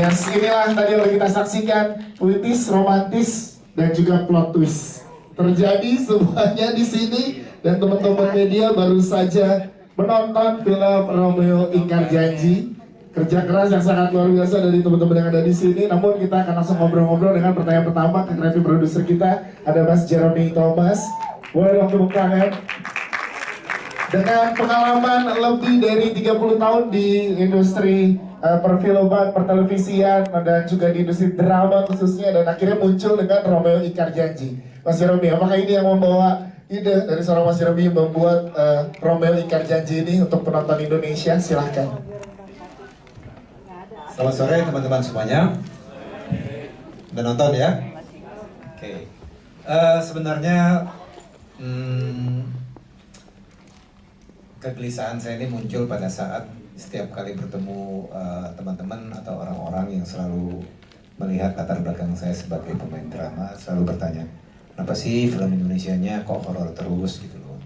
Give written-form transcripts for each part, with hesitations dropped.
Yes, inilah tadi yang kita saksikan, puitis, romantis, dan juga plot twist. Terjadi semuanya di sini, dan teman-teman media baru saja menonton film Romeo Ingkar Janji. Kerja keras yang sangat luar biasa dari teman-teman yang ada di sini. Namun kita akan langsung ngobrol-ngobrol dengan pertanyaan pertama ke kreatif produser kita, ada Mas Jeremy Thomas. Boleh dong tepuk tangan. Dengan pengalaman lebih dari 30 tahun di industri perfilman, pertelevisian, dan juga di industri drama khususnya, dan akhirnya muncul dengan Romeo Ingkar Janji. Mas Jeremy, apakah ini yang membawa ide dari seorang Mas Jeremy membuat Romeo Ingkar Janji ini untuk penonton Indonesia? Silahkan. Selamat sore teman-teman semuanya. Udah nonton ya? Oke. Sebenarnya kegelisahan saya ini muncul pada saat setiap kali bertemu teman-teman atau orang-orang yang selalu melihat latar belakang saya sebagai pemain drama, selalu bertanya, kenapa sih film Indonesianya kok horor terus gitu loh?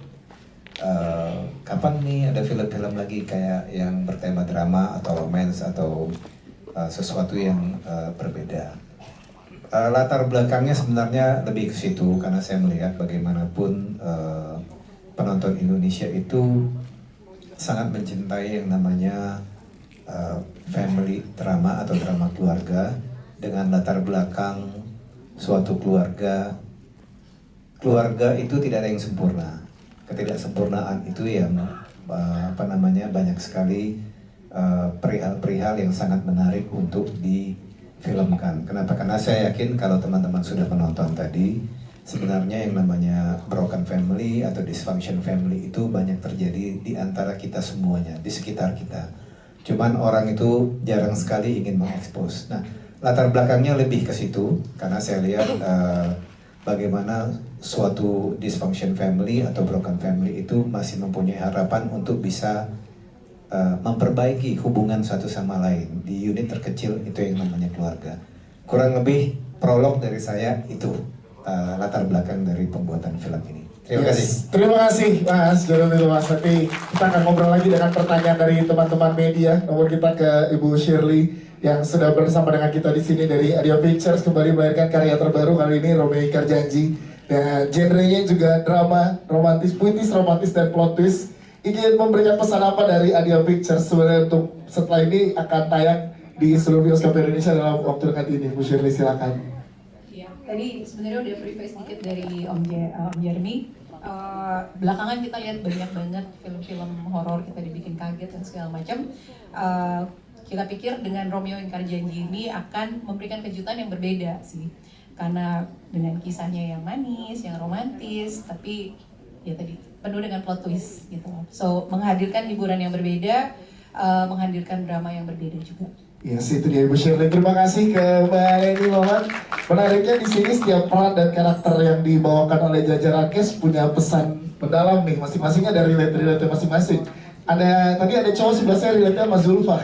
Kapan nih ada film-film lagi kayak yang bertema drama atau romance atau sesuatu yang berbeda? Latar belakangnya sebenarnya lebih ke situ, karena saya melihat bagaimanapun penonton Indonesia itu sangat mencintai yang namanya family drama atau drama keluarga, dengan latar belakang suatu keluarga. Keluarga itu tidak ada yang sempurna. Ketidaksempurnaan itu yang banyak sekali perihal-perihal yang sangat menarik untuk difilmkan. Kenapa? Karena saya yakin kalau teman-teman sudah menonton tadi, sebenarnya yang namanya broken family atau dysfunction family itu banyak terjadi di antara kita semuanya, di sekitar kita. Cuman orang itu jarang sekali ingin mengekspos. Nah, latar belakangnya lebih ke situ, karena saya lihat bagaimana suatu dysfunction family atau broken family itu masih mempunyai harapan untuk bisa memperbaiki hubungan satu sama lain di unit terkecil itu yang namanya keluarga. Kurang lebih prolog dari saya itu latar belakang dari pembuatan film ini. Terima kasih. Terima kasih Mas Jeremy Thomas. Nanti kita akan ngobrol lagi dengan pertanyaan dari teman-teman media. Nomor kita ke Ibu Shirley yang sudah bersama dengan kita di sini dari Adia Pictures, kembali melahirkan karya terbaru kali ini, Romeo Ingkar Janji. Dan genrenya juga drama, romantis, puitis, romantis, dan plot twist. Ingin memberikan pesan apa dari Adia Pictures sebenarnya untuk setelah ini akan tayang di seluruh bioskop Indonesia dalam waktu dekat ini? Bu Shirley, silakan. Ya, tadi sebenarnya udah brief sedikit dari Om Jeremy. Belakangan kita lihat banyak banget film-film horor kita dibikin kaget dan segala macam. Kita pikir dengan Romeo Ingkar Janji ini akan memberikan kejutan yang berbeda sih, karena dengan kisahnya yang manis, yang romantis, tapi ya tadi penuh dengan plot twist gitu. So menghadirkan hiburan yang berbeda, menghadirkan drama yang berbeda juga. Yes, itu dia Ibu Shirley. Terima kasih ke Mbak Leni Mohan. Menariknya di sini setiap peran dan karakter yang dibawakan oleh jajaran cast punya pesan mendalam nih, masing-masingnya dari relate masing-masing. Tadi ada cowok sebelah saya relate-nya sama Zulfa.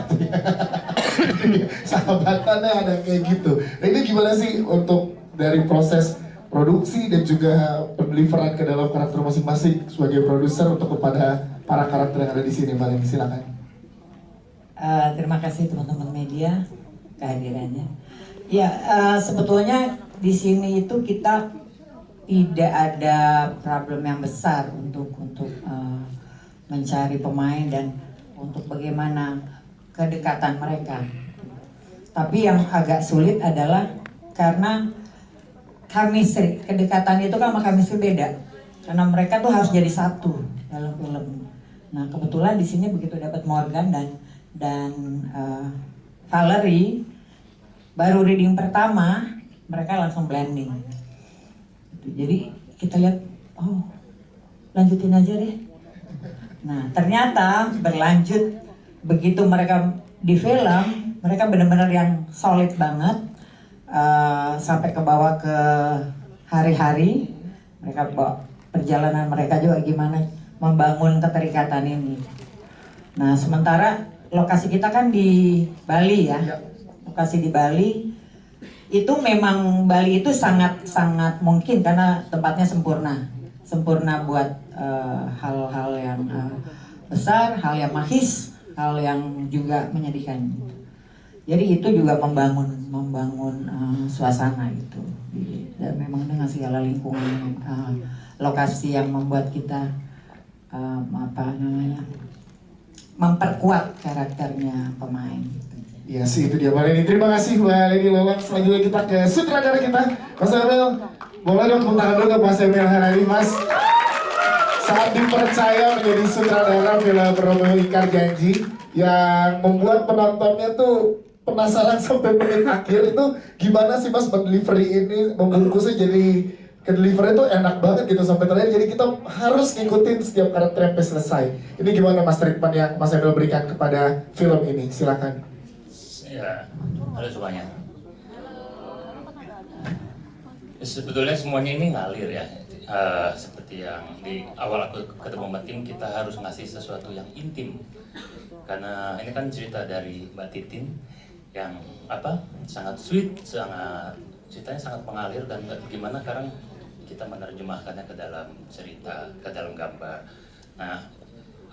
Sahabatannya ada kayak gitu. Nah, ini gimana sih untuk dari proses produksi dan juga pendeliveran ke dalam karakter masing-masing sebagai produser untuk kepada para karakter yang ada di sini? Mbak Leni, silakan. Terima kasih teman-teman media kehadirannya. Ya, sebetulnya di sini itu kita tidak ada problem yang besar untuk mencari pemain dan untuk bagaimana kedekatan mereka. Tapi yang agak sulit adalah karena chemistry, kedekatan itu kan sama chemistry beda. Karena mereka tuh harus jadi satu dalam film. Nah, kebetulan di sini begitu dapat Morgan dan Valerie, baru reading pertama mereka langsung blending. Jadi kita lihat, oh lanjutin aja deh. Nah ternyata berlanjut, begitu mereka di film, mereka benar-benar yang solid banget, sampai ke bawah ke hari-hari. Mereka bawa perjalanan mereka juga gimana membangun keterikatan ini. Nah sementara lokasi kita kan di Bali ya, lokasi di Bali itu memang Bali itu sangat mungkin karena tempatnya sempurna buat hal-hal yang besar, hal yang magis, hal yang juga menyedihkan. Jadi itu juga membangun suasana itu. Dan memang dengan segala lingkungan lokasi yang membuat kita memperkuat karakternya pemain. Iya sih, itu dia Mbak Leni. Terima kasih Mbak Leni Lolong. Selanjutnya kita ke sutradara kita, Mas Emil. Boleh dong tepuk tangan dulu ke Mas Emil Harari, Mas. Saat dipercaya menjadi sutradara film Romeo Ingkar Janji yang membuat penontonnya tuh penasaran sampai menit akhir, itu gimana sih Mas mendelivery ini, membungkusnya jadi ke delivery itu enak banget gitu sampai terakhir, jadi kita harus ngikutin setiap karakter sampai selesai. Ini gimana Mas treatment yang Mas Emil berikan kepada film ini? Silakan. Ya, halo semuanya. Sebetulnya semuanya ini ngalir ya. Seperti yang di awal aku ketemu sama tim, kita harus ngasih sesuatu yang intim. Karena ini kan cerita dari Mbak Titin yang sangat sweet, ceritanya sangat mengalir, dan gimana sekarang kita menerjemahkannya ke dalam cerita, ke dalam gambar. Nah,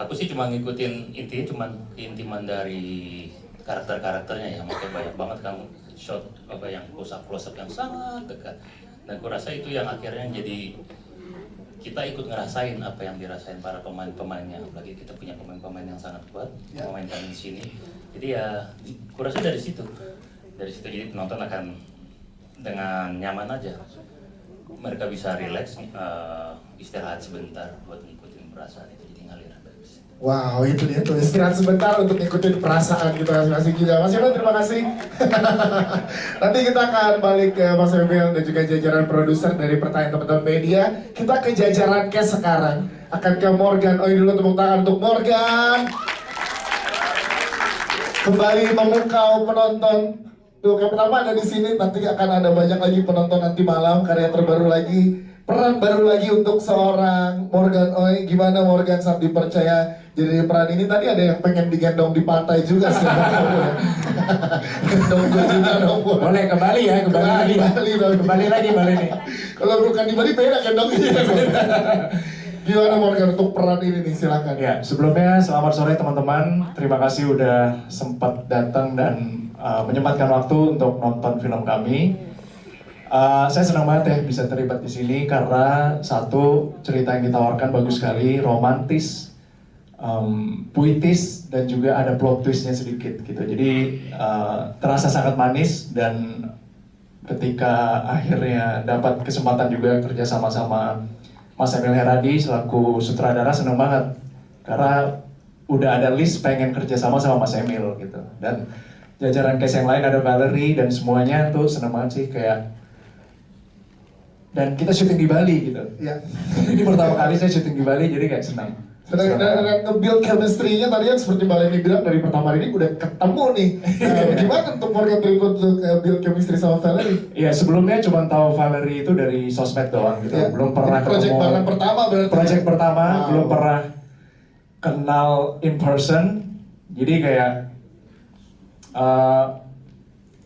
aku sih cuma ngikutin intinya, cuman keintiman dari karakter-karakternya ya, makanya banyak banget kan shot yang close up yang sangat dekat. Dan aku rasa itu yang akhirnya jadi kita ikut ngerasain apa yang dirasain para pemain-pemainnya, apalagi kita punya pemain-pemain yang sangat kuat memainkan di sini. Jadi ya, aku rasa dari situ jadi penonton akan dengan nyaman aja, mereka bisa relax, istirahat sebentar buat ngikutin perasaan itu, jadi ngalir. Wow, itu dia tuh, istirahat sebentar untuk ngikutin perasaan kita masing-masing juga. Mas Emil, terima kasih. Nanti kita akan balik ke Mas Emil dan juga jajaran produser dari pertanyaan teman-teman media. Kita ke jajaran cast sekarang. Akan ke Morgan. Oh, dulu tepuk tangan untuk Morgan. Kembali memukau penonton. Tuh, yang pertama ada di sini. Nanti akan ada banyak lagi penonton nanti malam, karya terbaru lagi. Peran baru lagi untuk seorang Morgan Oey. Gimana Morgan saat dipercaya jadi peran ini? Tadi ada yang pengen digendong di pantai juga sih. Gendong gue juga dong. Boleh kembali ya, kembali lagi nih. Kalau bukan di Bali beda gendongnya. Gimana Morgan untuk peran ini nih, silakan. Ya, sebelumnya selamat sore teman-teman. Terima kasih udah sempat datang dan menyempatkan waktu untuk nonton film kami. Saya senang banget ya bisa terlibat di sini karena satu, cerita yang ditawarkan bagus sekali, romantis, puitis, dan juga ada plot twistnya sedikit gitu. Jadi terasa sangat manis, dan ketika akhirnya dapat kesempatan juga kerja sama Mas Emil Heradi selaku sutradara, senang banget karena udah ada list pengen kerja sama Mas Emil gitu. Dan jajaran cast yang lain ada Valerie dan semuanya tuh senang banget sih, kayak, dan kita syuting di Bali gitu. Ya. Ini pertama kali saya syuting di Bali, jadi kayak senang. Dan nge-build chemistry-nya tadi yang seperti Mbak Leni bilang dari pertama ini udah ketemu nih. Gimana untuk Morgan berikut untuk build chemistry sama Valerie? Iya, sebelumnya cuma tahu Valerie itu dari sosmed doang gitu. Ya. Belum pernah project ketemu. pertama berarti. Project pertama, Wow. belum pernah kenal in person. Jadi kayak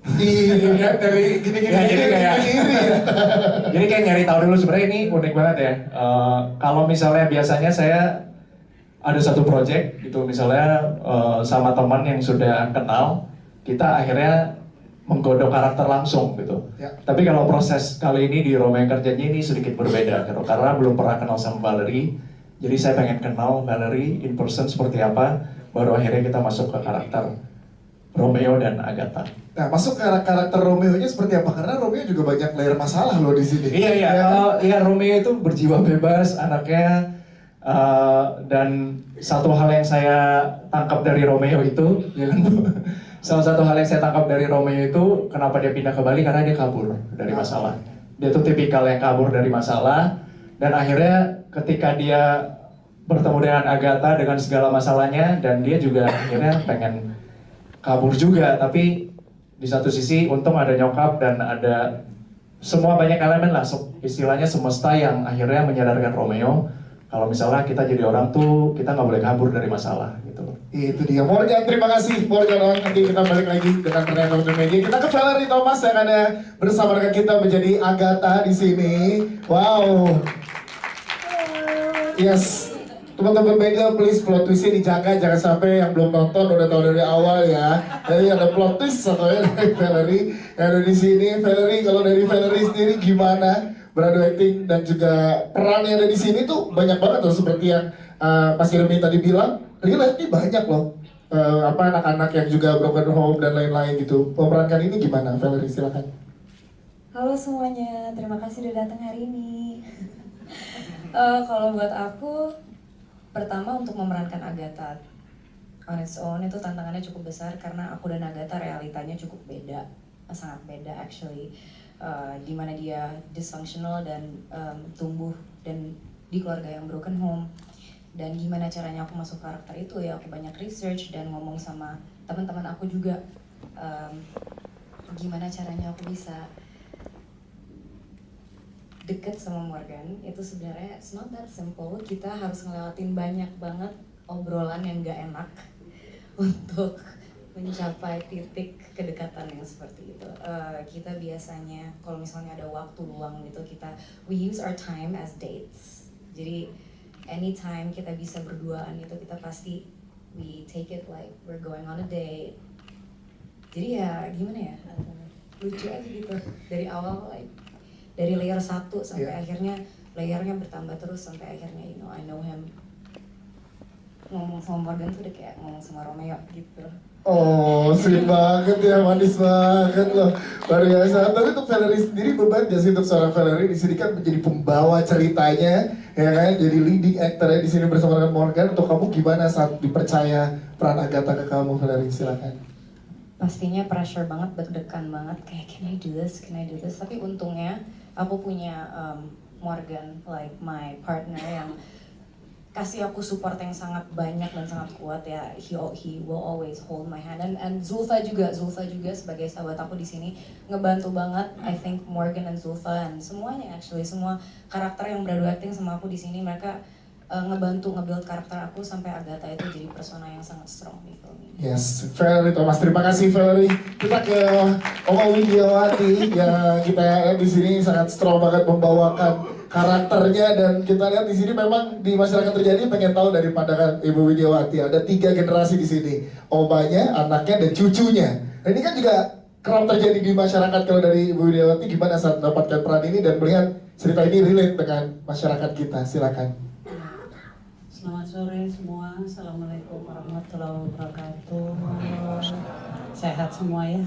Dilihat dari gini-gini. ya, jadi kayak iri ya. jadi kayak nyari tahu dulu. Sebenarnya ini unik banget ya. Kalau misalnya biasanya saya ada satu project gitu, misalnya sama teman yang sudah kenal, kita akhirnya menggodok karakter langsung gitu. Ya. Tapi kalau proses kali ini di Romeo Ingkar Janji ini sedikit berbeda gitu, karena belum pernah kenal sama Valerie. Jadi saya pengen kenal Valerie in person seperti apa, baru akhirnya kita masuk ke karakter Romeo dan Agatha. Nah, masuk ke karakter Romeo-nya seperti apa? Karena Romeo juga banyak layer masalah loh di sini. Iya, Romeo itu berjiwa bebas anaknya, dan satu hal yang saya tangkap dari Romeo itu, ya kan? Salah satu hal yang saya tangkap dari Romeo itu, kenapa dia pindah ke Bali, karena dia kabur dari masalah. Dia tuh tipikal yang kabur dari masalah, dan akhirnya ketika dia bertemu dengan Agatha dengan segala masalahnya, dan dia juga akhirnya pengen kabur juga, tapi di satu sisi untung ada nyokap dan ada semua banyak elemen lah, istilahnya semesta yang akhirnya menyadarkan Romeo kalau misalnya kita jadi orang tuh kita nggak boleh kabur dari masalah gitu. Itu dia Morgan, terima kasih Morgan. Nanti kita balik lagi dengan pertanyaan teman media. Kita ke Valerie Thomas yang ada bersama dengan kita menjadi Agatha di sini. Wow. Yes. Teman-teman media please plot twistnya dijaga, jangan sampai yang belum nonton udah tahu dari awal ya. Jadi ada plot twist soalnya dari Valerie yang ada di sini. Valerie, kalau dari Valerie sendiri gimana beradu acting dan juga peran yang ada di sini tuh banyak banget loh, seperti yang Mas Irmi tadi bilang, relate nih banyak loh. Anak-anak yang juga broken home dan lain-lain gitu. Memerankan ini gimana, Valerie? Silakan. Halo semuanya, terima kasih udah datang hari ini. Kalau buat aku, pertama untuk memerankan Agatha on its own itu tantangannya cukup besar karena aku dan Agatha realitanya cukup beda, sangat beda actually. Dimana dia dysfunctional dan tumbuh dan di keluarga yang broken home. Dan gimana caranya aku masuk karakter itu ya aku banyak research dan ngomong sama teman-teman aku juga. Gimana caranya aku bisa deket sama Morgan, itu sebenarnya it's not that simple. Kita harus ngelewatin banyak banget obrolan yang gak enak untuk mencapai titik kedekatan yang seperti itu. Kita biasanya kalau misalnya ada waktu luang gitu, we use our time as dates. Jadi anytime kita bisa berduaan itu kita pasti we take it like we're going on a date. Jadi ya gimana ya, lucu aja gitu dari awal, like dari layer 1 sampai akhirnya layernya bertambah terus sampai akhirnya I know him. Ngomong sama Morgan tuh udah kayak ngomong sama Romeo gitu. Oh, sweet banget ya, manis banget loh, luar biasa. Tapi untuk Valerie sendiri beban gak sih untuk seorang Valerie di sini kan menjadi pembawa ceritanya, ya kan? Jadi leading actor di sini bersama dengan Morgan. Untuk kamu gimana saat dipercaya peran Agatha ke kamu, Valerie? Silakan. Pastinya pressure banget, deg-degan banget, kayak can I do this? Tapi untungnya aku punya Morgan, like my partner yang kasih aku support yang sangat banyak dan sangat kuat ya. He will always hold my hand, and Zulfa juga sebagai sahabat aku di sini ngebantu banget. I think Morgan and Zulfa and semuanya actually semua karakter yang beradu acting sama aku di sini, mereka ngebantu nge-build karakter aku sampai Agatha itu jadi persona yang sangat strong di film ini. Yes, Valerie Thomas, terima kasih Valerie. Kita ke Oma Widiawati yang kita lihat di sini sangat strong banget membawakan karakternya, dan kita lihat di sini memang di masyarakat terjadi pengen tahu dari pandangan Ibu Widiawati. Ada 3 generasi di sini, omanya, anaknya, dan cucunya. Dan ini kan juga kerap terjadi di masyarakat. Kalau dari Ibu Widiawati gimana saat mendapatkan peran ini dan melihat cerita ini relate dengan masyarakat kita? Silakan. Selamat sore semua, Assalamualaikum warahmatullahi wabarakatuh. Sehat semua ya.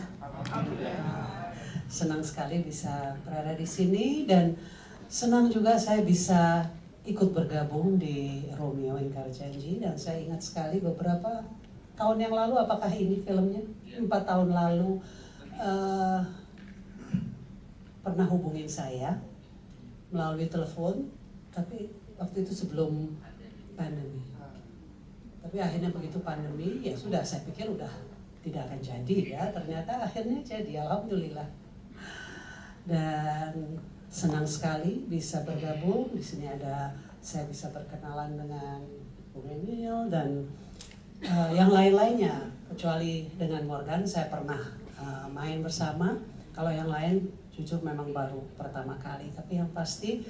Senang sekali bisa berada di sini dan senang juga saya bisa ikut bergabung di Romeo Ingkar Janji. Dan saya ingat sekali beberapa tahun yang lalu, apakah ini filmnya? 4 tahun lalu pernah hubungin saya melalui telepon, tapi waktu itu sebelum pandemi. Tapi akhirnya begitu pandemi, ya sudah, saya pikir udah tidak akan jadi ya. Ternyata akhirnya jadi, alhamdulillah. Dan senang sekali bisa bergabung. Di sini saya bisa berkenalan dengan Bung Emil dan yang lain-lainnya. Kecuali dengan Morgan, saya pernah main bersama. Kalau yang lain, jujur memang baru pertama kali. Tapi yang pasti,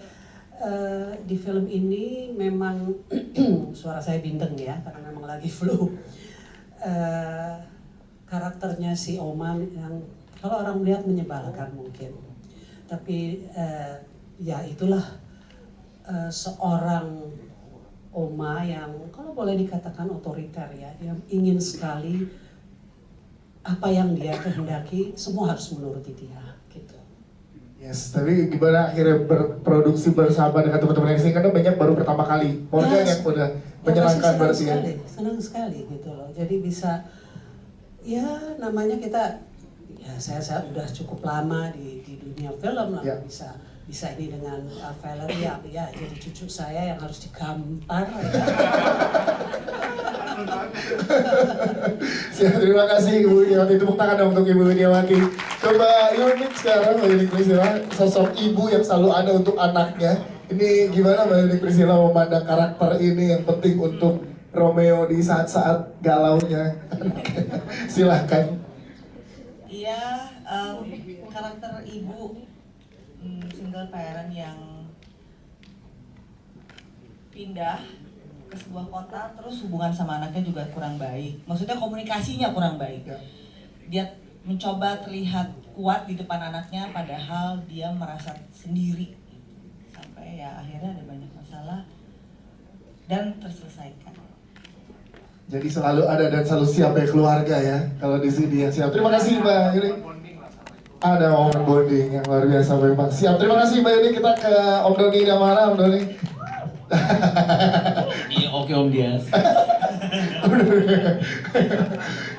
di film ini memang suara saya bindeng ya karena memang lagi flu. Karakternya si Oma yang kalau orang melihat menyebalkan mungkin, tapi ya itulah seorang Oma yang kalau boleh dikatakan otoriter ya. Dia ingin sekali apa yang dia kehendaki semua harus menuruti dia gitu. Yes, tapi gimana akhirnya berproduksi bersama dengan teman-teman yang di sini, karena banyak baru pertama kali. Morgan yang udah menyenangkan berarti ya. Senang sekali gitu loh. Jadi bisa, ya namanya kita, ya saya udah cukup lama di dunia film lah. Bisa ini dengan Valerie ya jadi cucu saya yang harus digampar ya. Terima kasih Ibu Widiawati, tepuk tangan dong untuk Ibu Widiawati. Coba unik sekarang Mbak Yuni Priscilla, sosok ibu yang selalu ada untuk anaknya. Ini gimana Mbak Yuni Priscilla memandang karakter ini yang penting untuk Romeo di saat-saat galaunya? Silahkan. Iya, karakter ibu single parent yang pindah ke sebuah kota, terus hubungan sama anaknya juga kurang baik. Maksudnya komunikasinya kurang baik. Dia mencoba terlihat kuat di depan anaknya, padahal dia merasa sendiri. Sampai ya akhirnya ada banyak masalah dan terselesaikan. Jadi selalu ada dan selalu siap ya keluarga ya. Kalau di sini yang siap. Terima kasih Mbak Yuni. Ada momen bonding yang luar biasa memang. Siap. Terima kasih Mbak Yuni. Kita ke Om Doni Damara, Om Doni. Iya, oke Om Dias.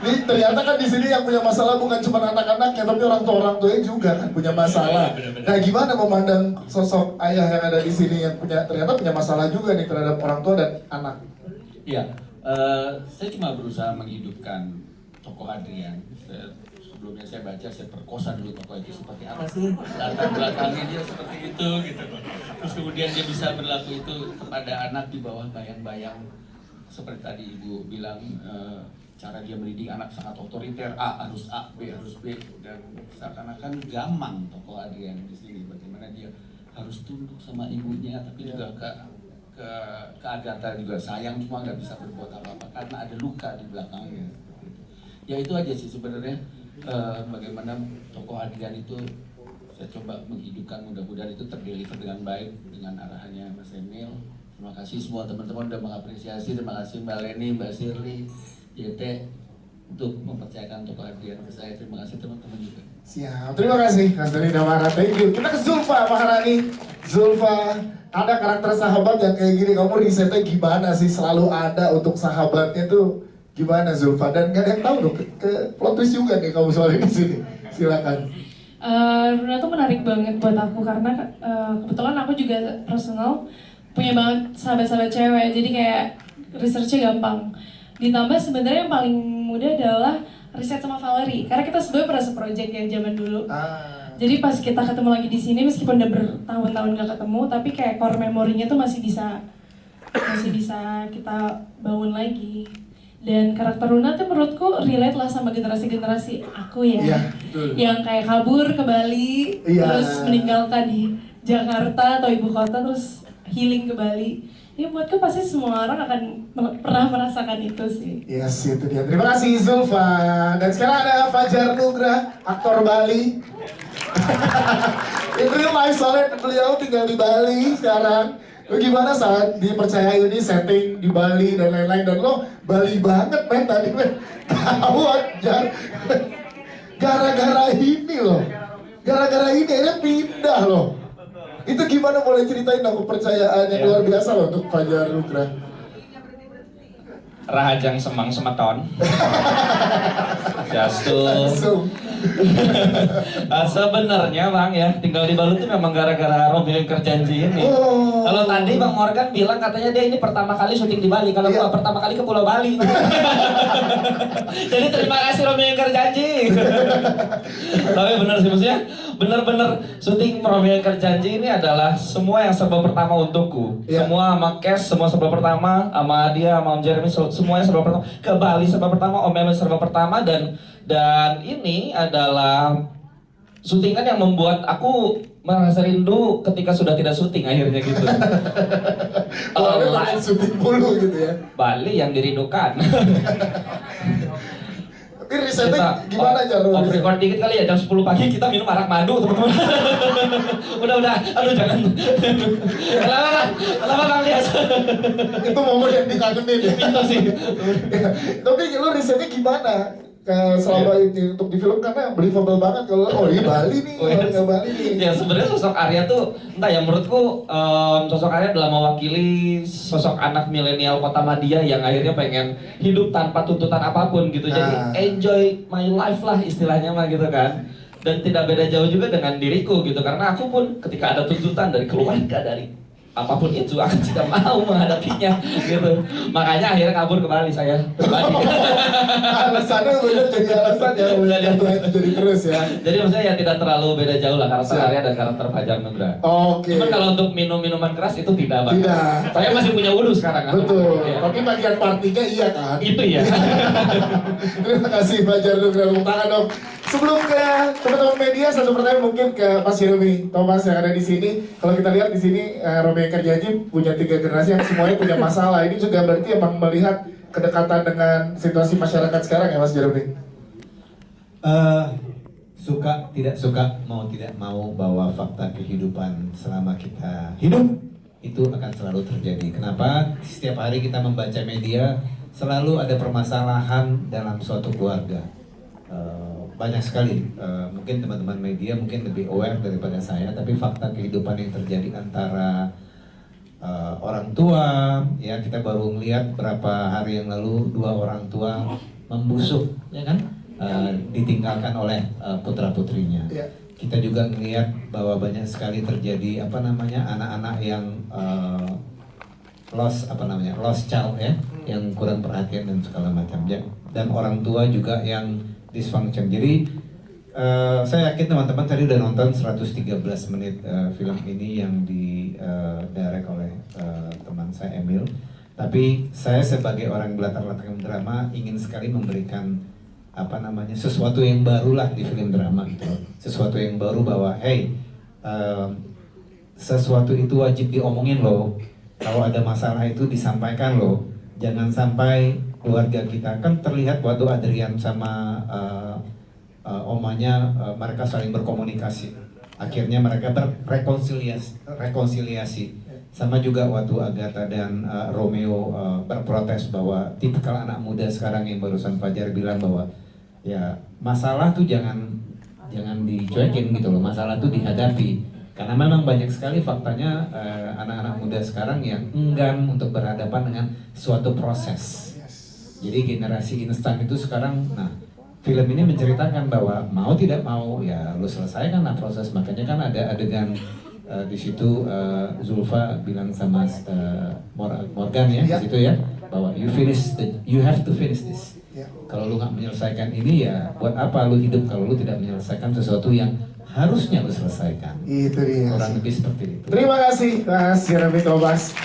Ini ternyata kan di sini yang punya masalah bukan cuma anak-anaknya, tapi orang tuanya juga kan punya masalah. Nah, gimana memandang sosok ayah yang ada di sini yang ternyata punya masalah juga nih terhadap orang tua dan anak? Iya, saya cuma berusaha menghidupkan tokoh Adrian. Sebelumnya saya baca, saya perkosa dulu tokoh itu seperti apa sih, latar belakangnya dia seperti itu gitu. Terus kemudian dia bisa berlaku itu kepada anak di bawah bayang-bayang seperti tadi Ibu bilang, cara dia mendidik anak sangat otoriter, A harus A, B harus B, dan seakan-akan gamang tokoh Adrian di sini, bagaimana dia harus tunduk sama ibunya, tapi juga ke Agatha juga sayang, cuma nggak bisa berbuat apa-apa karena ada luka di belakangnya. Ya itu aja sih sebenarnya, bagaimana tokoh Adrian itu saya coba menghidupkan, mudah-mudahan itu terdeliver dengan baik dengan arahannya Mas Emil. Terima kasih semua teman-teman udah mengapresiasi, terima kasih Mbak Leni, Mbak Shirley, YT untuk mempercayakan tokoh Adrian ke saya. Terima kasih teman-teman juga. Siap, terima kasih Mas Doni Damara, thank you. Kita ke Zulfa Maharani. Zulfa, ada karakter sahabat yang kayak gini, kamu risetnya gimana sih? Selalu ada untuk sahabatnya tuh gimana Zulfa? Dan gak ada yang tahu dong, ke plot twist juga nih kamu soal ini sini. Silakan. Runa tuh menarik banget buat aku karena kebetulan aku juga personal punya banget sahabat-sahabat cewek, jadi kayak researchnya gampang. Ditambah sebenarnya yang paling mudah adalah riset sama Valerie, karena kita sebenarnya pernah se-project ya zaman dulu. Jadi pas kita ketemu lagi di sini, meskipun udah bertahun-tahun gak ketemu, tapi kayak core memorinya tuh masih bisa kita bangun lagi. Dan karakter Runa tuh menurutku relate lah sama generasi-generasi aku ya, yang kayak kabur ke Bali, terus meninggalkan di Jakarta atau ibu kota, terus healing ke Bali. Ya buatku pasti semua orang akan pernah merasakan itu sih. Yes, itu dia. Terima kasih Zulfa. Dan sekarang ada Fajar Nugrah, aktor Bali. In real life soalnya beliau tinggal di Bali sekarang. Lo gimana saat dipercaya ini setting di Bali dan lain-lain, dan lo Bali banget men tadi men. Tahu aja. Gara-gara ini loh. Gara-gara ini akhirnya pindah loh. Itu gimana, boleh ceritain dong kepercayaan yang luar biasa loh untuk Fajar Nugrah. Rahajang Semang Semeton. Jastus. Sebenarnya Bang ya, tinggal di Bali itu memang gara-gara Romeo yang Kerjanji ini. Kalau tadi Bang Morgan bilang katanya dia ini pertama kali syuting di Bali, kalau gua pertama kali ke Pulau Bali. Jadi terima kasih Romeo yang Kerjanji. Tapi benar sih, maksudnya benar-benar syuting Romeo yang Kerjanji ini adalah semua yang serba pertama untukku. Semua sama Cash, semua serba pertama, sama dia, sama Om Jeremy, semuanya serba pertama. Ke Bali serba pertama, Om Emil serba pertama, dan ini adalah syutingan yang membuat aku merasa rindu ketika sudah tidak syuting akhirnya gitu. Live syuting dulu gitu ya. Bali yang dirindukan. Tapi risetnya gimana cara? Off record dikit kali ya, jam 10 pagi kita minum arak madu teman-teman. Udah, aduh jangan. Kenapa Bang Lias? Itu momen yang dikangenin ya. Itu sih. Tapi lo risetnya gimana? Selama ini untuk di film, karena believable banget kalau ini Bali nih, Bali nih. Ya sebenarnya sosok Arya tuh entah ya, menurutku sosok Arya adalah mewakili sosok anak milenial kota Madia yang akhirnya pengen hidup tanpa tuntutan apapun gitu. Jadi enjoy my life lah istilahnya mah gitu kan. Dan tidak beda jauh juga dengan diriku gitu, karena aku pun ketika ada tuntutan dari keluarga, dari apapun itu aku tidak mau menghadapinya gitu. Makanya akhirnya kabur ke Bali saya pribadi. Alasannya bener jadi alasan ya, jadi terus ya. Jadi maksudnya ya tidak terlalu beda jauh lah karakter Arya dan karakter Fajar Nugrah. Oke. Cuman kalau untuk minuman keras itu tidak Bang. Tidak. Saya masih punya wudhu sekarang kan. Betul. Ya. Tapi bagian partinya iya kan. Itu ya. Terima kasih Fajar Nugrah, tepuk tangan dong. Sebelum ke teman-teman media, satu pertanyaan mungkin ke Mas Jeremy Thomas yang ada di sini. Kalau kita lihat di sini, Romeo Kerjanji punya 3 generasi yang semuanya punya masalah. Ini juga berarti emang melihat kedekatan dengan situasi masyarakat sekarang ya Mas Jeremy? Suka tidak suka, mau tidak mau, bahwa fakta kehidupan selama kita hidup itu akan selalu terjadi. Kenapa? Setiap hari kita membaca media, selalu ada permasalahan dalam suatu keluarga. Banyak sekali, mungkin teman-teman media mungkin lebih aware daripada saya, tapi fakta kehidupan yang terjadi antara orang tua, ya kita baru melihat berapa hari yang lalu 2 orang tua membusuk, ya kan, ditinggalkan oleh putra-putrinya. Kita juga melihat bahwa banyak sekali terjadi anak-anak yang lost child ya, yang kurang perhatian dan segala macam, dan orang tua juga yang dysfunction. Jadi saya yakin teman-teman tadi udah nonton 113 menit film ini yang di direct oleh teman saya Emil. Tapi saya sebagai orang yang berlatar belakang drama ingin sekali memberikan sesuatu yang baru lah di film drama gitu. Sesuatu yang baru bahwa sesuatu itu wajib diomongin loh. Kalau ada masalah itu disampaikan loh. Jangan sampai keluarga kita, kan terlihat waktu Adrian sama omanya mereka saling berkomunikasi. Akhirnya mereka rekonsiliasi. Sama juga waktu Agatha dan Romeo berprotes bahwa tipikal anak muda sekarang yang barusan Fajar bilang bahwa ya masalah tuh jangan dicuekin gitu loh, masalah tuh dihadapi. Karena memang banyak sekali faktanya anak-anak muda sekarang yang enggan untuk berhadapan dengan suatu proses. Jadi generasi instan itu sekarang, film ini menceritakan bahwa mau tidak mau ya lu selesaikan lah proses. Makanya kan ada adegan di situ Zulfa bilang sama Morgan ya di situ ya, bahwa you have to finish this. Kalau lu nggak menyelesaikan ini ya buat apa lu hidup kalau lu tidak menyelesaikan sesuatu yang harusnya lu selesaikan. Itu dia. Kurang lebih seperti itu. Terima kasih Mas Jeremy Thomas.